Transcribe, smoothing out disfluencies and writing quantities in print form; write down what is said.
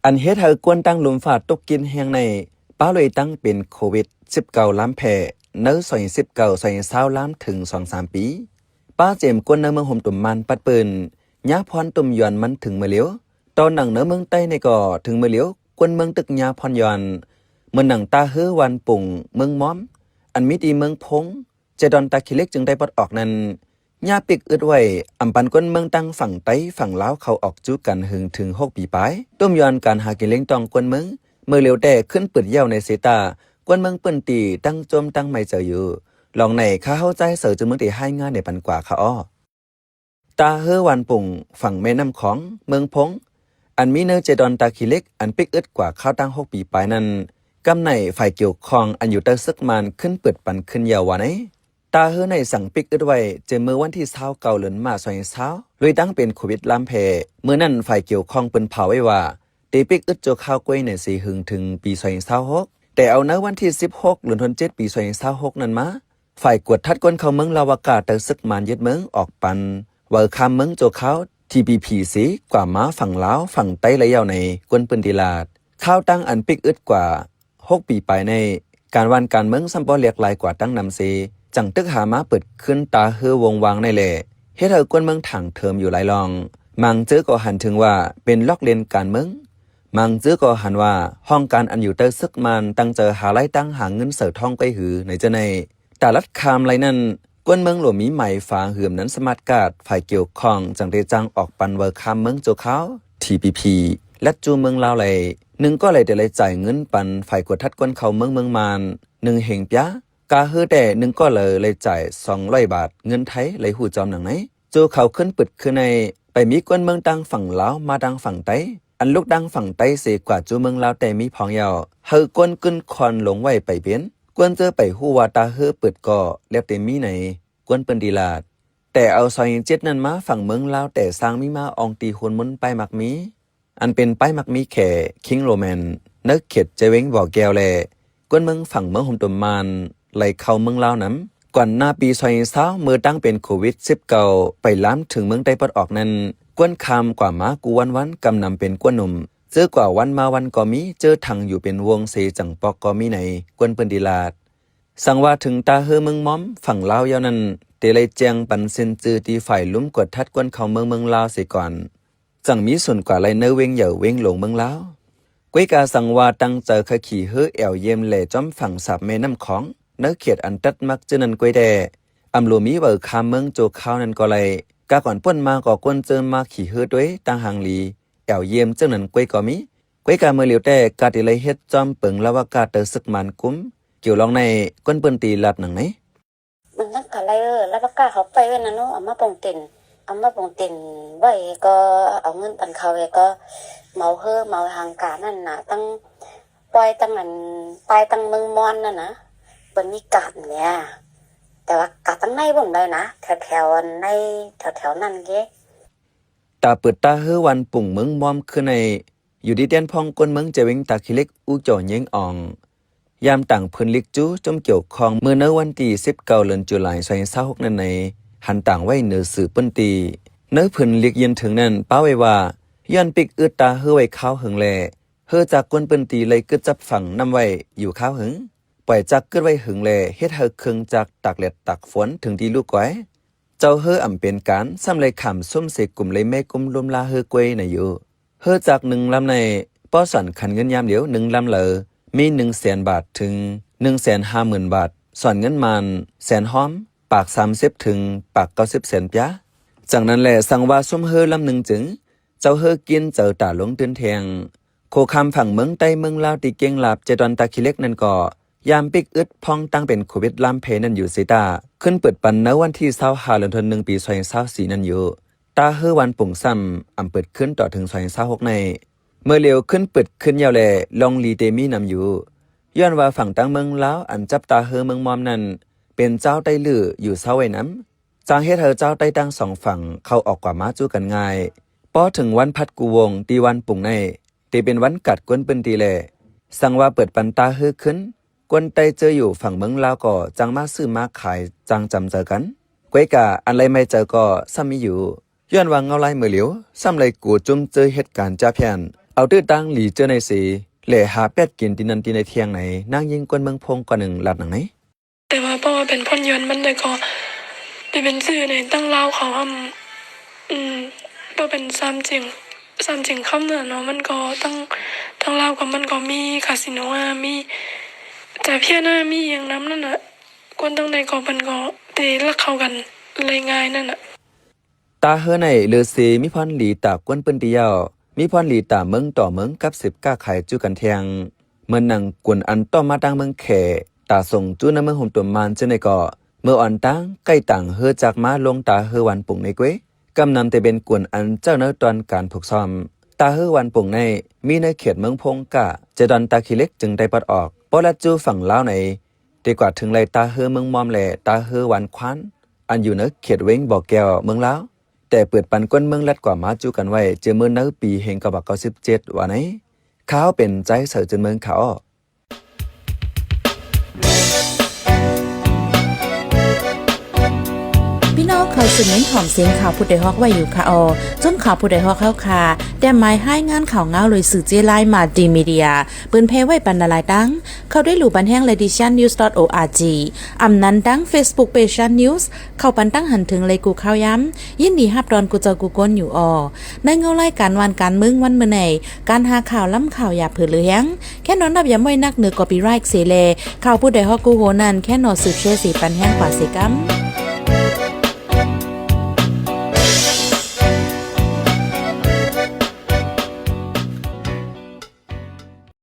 อันเฮ็ดให้กวนตั้งลมฝาดตกกินแห่งในป้าเลยตั้งเป็นโควิด19ล้านแผ่เนื้อ19 20ล้านถึง 2-3 ปีป้าเจมกวนในเมืองห่มตุ่มมันปัดปืนยาพรตุ่มยอนมันถึงเมื่อเลี้ยวตอนหนังเนื้อเมืองใต้ในก่อถึงเมื่อเลี้ยวกวนเมืองตึกยาพรยอนเมื่อหนังตาเฮือวันปุ่งเมืองม้อมอันมิตีเมืองพงเจดอนตาคิเล็กจึงได้ปลดออกนั้นยาปิกอึดไว้อำปันก้นเมืองตั้งฝั่งไต้ฝั่งลาวเขาออกจู้กันหึงถึง6 ปีปลายต้มยอนการหากินเล้งตองก้นเมืองเมื่อเร็วแต่ขึ้นปืดเย้าในเสตากวนเมืองเปิ้นตีตั้งโจมตั้งไม่เจออยู่ลองในข้าเข้าใจเสือจนเมืองตีให้งานในปันกว่าข้าอ้อตาเฮอวันปุ่งฝั่งแม่น้ำของเมืองพงอันมีเนื้อเจดอนตาคิเล็กอันปิกอึดกว่าข้าวตั้ง6 ปีปลายนั้นกำในฝ่ายเกี่ยวข้องอันอยู่เตอซึกมันขึ้นเปิดปันขึ้นยาววันไหนตาเฮอในสั่งปิกอึดไว้เจเมื่อวันที่29เดือนมาคมเลยตั้งเป็นโควิดลามแพเมื่อนั้นฝ่ายเกี่ยวข้องเปิ้นเผาไว้ว่าตีปิกอึดโจข้าวกล้วยในสีหึงถึงปี2026แต่เอาเนื้อวันที่16เดือนธันวาคมปี2026นั้นมาฝ่ายกวดทัดก้นเขาเมืองลาวากาเตอซึกมันยึดเมืองออกปันว่าคำเมืองโจข้าว TPP สีกว่าม้าฝั่งลาวฝั่งใต้และยาวในกวนปืนดีลาดข้าวตั้งอันปิกอึดกว่า6 ปีไปในการวันการเมืองซัมปอเรียกลายกว่าตั้งนำเซจังตึกหามาเปิดขึ้นตาเฮือวงวางในแหล่เฮ็ดให้กวนเมืองถังเทิมอยู่หลายรองมังเจอก็หันถึงว่าเป็นล็อกเลนการเมืองมังเจอก็หันว่าห้องการอันอยู่เตอซึกมันตั้งเจอหาไล่ตั้งหาเงินเสือท่องไปหือในเจในแต่ลัดคามไรนั้นกวนเมืองหลวงมีใหม่ฝาเหือมนั้นสมาร์ทการ์ดฝ่ายเกี่ยวข้องจังได้จังออกปันเวอร์คามเมืองโจเขา TPP และจูเมืองลาวเลยหนึ่งก็เลยได้เลยจ่ายเงินปันฝ่ายกวดทัดกวนเขาเมืองมาน1เหงปะกาเฮือแต่หนึ่งก็เลยจ่าย200 บาทเงินไทยเลยหูจอมหนังไหนโจเขาขึ้นปึดคือในไปมีกวนเมืองดังฝั่งลาวมาดังฝั่งใต้อันลูกดังฝั่งใต้เสียกว่าจูเมืองลาวแต่มีพองยาวเฮอกวนกึ้นคอนหลงไว้ไปเปลี่ยนกวนเจอไปหูว่าตาเฮือปึดก็แล้วแต่มีไหนกวนเปิ้นดีลาดแต่เอา27นั้นมาฝั่งเมืองลาวแต่สร้างมีมาอองตีคนมุนไปมักมีอันเป็นไปมักมีแข่คิงโรแมนนึกเข็ดเจเว้งบ่อแก้วแลกวนเมืองฝั่งเมืองห่มตุ่มมันไหลเข้าเมืองลาวนั้นก่อนหน้าปี2020เมื่อตั้งเป็นโควิด19ไปล้ำถึงเมืองใต้ปลดออกนั้นกวนคำกว่ามากูวันกำนำเป็นกวนหนุ่มเจอกว่าวันมาวันก็มีเจอทางอยู่เป็นวงเสจังปอกก็มีในกวนเปิ้นดีลาดสั่งว่าถึงตาเฮอเมืองม้อมฝั่งลาวยาวนั้นเตเลยแจงปันเซนจือตีฝ่ายลุ้มกดทัดกวนเขาเมืองลาวเสียก่อนจังมีส่วนกว่าไรเนเวงเหย่าเวงหลงเมืองลาวก้วยกาสั่งว่าตั้งเจอขขี่เฮอแอวเยี่ยมแหล่จอมฝั่งสับแม่น้ำของเนื้อเขียดอันตัดมักเจนันก้วยแดอำหลวมีเบอร์คามเมืองโจข้าวนั้นก็เลยกาก่อนป้นมาก่อกวนเจอมาขี่เฮอด้วยตั้งหางลีแอวเยี่ยมเจนันก้วยก็มีก้วยกาเมื่อเหลียวแต่กาติเลยเฮ็ดจอมเปิงละว่ากาเตอซึกมันกุ้มเกี่ยวลองในก้นเปิ้นตีลัดหนังไหนมันนั่งกะไรแล้วปากกาเขาไปเว้นนะเนาะเอามาปงติ่นไว้ก็เอาเงินปันเขาไว้ก็เมาเฮอเมาทางการนั่นน่ะตั้งปล่อยตั้งนั้นไปตั้งเมืองมอนนั่นนะเปิ้นมีการเนี่ยแต่ว่ากาตั้งในบ่ได้นะแถวๆในแถวๆนั่นเก้ตาเปิดตาเฮอวันปุ่งเมืองมอมคือในอยู่ดีเตียนพองก้นเมืองเจวิงตาคิเล็กอูจ่อเยงอ่องยามต่างเพิ่นลิกจู้จมเกี่ยวข้องเมื่อในวันที่19เดือนตุลาคม2026นั้นในหันต่างไว้เนื้อสื่อเปิ้นตีเนื้อเพิ่นลิกยืนถึงนั้นป้าไว้ว่าย้อนปิกอึดตาเฮอไว้ข้าวหึงแลเฮอจากกวนเปิ้นตีเลยกึดจับฝังนำไว้อยู่ข้าวหึงปล่อยจักกึดไว้หึงแลเฮ็ดเฮอเครื่องจักตากแลดตากฝนถึงที่ลูกก้อยเจ้าเฮออำเป็นการซ้ำเลยขำส้มเสกกลุ่มเลยแม่กุมรวมลาเฮอกวยน่ะอยู่เฮอจาก1ลำในป้อสั่นขันเงินยามเดียว1ลำเลยมี100,000 บาทถึง150,000 บาทส่วนเงินมันแสนหอมปาก30ถึงปาก90เซนปะจากนั้นแหละสั่งว่าส้มเฮอลำหนึ่งจึงเจ้าเฮอกินเจ้าตาลงตื่นแทงโคคำฝั่งเมืองใต้เมืองลาวตีเก่งลาบเจดอนตาคิเล็กนั่นก็ยามปิกอึดพองตั้งเป็นโควิดลามเพนั่นอยู่สิตาขึ้นเปิดปันณวันที่25เดือนธันวาคมปี2024นั่นอยู่ตาเฮอวันปุ่งซ้ำอำเปิดขึ้นต่อถึง2026ในเมื่อเร็วขึ้นปึดขึ้นยาวแลลองลีเตมีนำอยู่ย้อนว่าฝั่งตั้งเมืองลาวอันจับตาเฮอเมืองมอมนั้นเป็นเจ้าใต้ลืออยู่เศร้าไว้น้ำจางเฮ็ดเฮอเจ้าใต้ตั้ง2ฝั่งเข้าออกกว่ามาจู้กันง่ายพอถึงวันพัดกูวงตีวันปุ่งในตีเป็นวันกัดกวนเปิ้นตีแลสั่งว่าเปิดปันตาเฮอขึ้นกวนใต้เจออยู่ฝั่งเมืองลาวก็จังมาซื้อมาขายจังจำเจอกันก้วยกะอันไรไม่เจอก็ซ้ำมีอยู่ย้อนว่าเงาไล่เมื่อเหลียวซ้ำไรกูจุ่มเจอเหตุการณ์จ้าเพียน เอาตื้อตั้งหลีเจอในสีเหล่หาเป็ดกินดินนันตีในเที่ยงไหนนางยิงกวนเมืองพงก่อนหนึ่งหลัดหนังไหนแต่ว่าเพราะว่าเป็นพ่นยนต์มันเลยก็เป็นสื่อในตั้งเล่าเขาพอเป็นซ้ำจริงคำเนาะมันก็ตั้งเล่ากับมันก็มีคาสิโนมีแต่เพี้ยนมีอย่างน้ำนั่นน่ะคนตั้งในก็มันก็เตะลักเข้ากันเลยง่ายนั่นน่ะตาเฮอในเลือซีมีพรหลีตากวนเปิ้นเดียวมีพรหลีตาเมืองต่อเมืองกับ10ก้าไข่จูกันเทียงเมื่อนังกวนอันต่อมาดังเมืองแขตาส่งจูนเมืองห่มตัวมันเจในก็เมื่ออ่อนตั้งใกล้ต่างเฮอจากมาลงตาเฮอวันปุ่งในเกวกำนำแต่เป็นกวนอันเจ้าเนื้อตอนการผูกซ้อมตาเฮอวันปุ่งในมีในเขตเมืองพงกะจะดอนตาขี้เล็กจึงได้ปัดออกปอละจูฝั่งลาวในดีกว่าถึงไรตาเฮอเมืองมอมแหล่ตาเฮอวันควันอันอยู่เนื้อเขตเว้งบ่อแก้วเมืองลาวแต่เปิดปันก้นเมืองลัดกว่ามาจูกันไว้เจอเมื่อเนื้อปีเฮงกะบัก97ว่าไหนข้าวเป็นใจเสือจนเมืองเขาพี่น้องเคยสืบเน้นหอมเสียงข่าวผู้ใดฮอกไว้อยู่ค่ะจนข่าวผู้ใดฮอกเข้าค่ะแต่หมายให้งานข่าวเงาเลยสื่อเจไลมาดีมีเดียปืนเพไว้ปันนาลายดังเข้าได้หลู่บันแห้ง lediciannews.org อำนั้นดัง Facebook page news เข้าปันตั้งหันถึงเลยกูข่าวย้ำยินดีฮับดอนกูเจอกูก้นอยู่ในเงาไล่การวันการมึงวันเมื่อไหนการหาข่าวล้ำข่าวอย่าเผื่อเลี้ยงแค่นอนนับอย่าไม่นักเหนือกอปีไรค์เสเลข่าวผู้ใดฮอกกูโหนันแค่นอสืบเชื่อสีปันแห้งกว่าสิกัม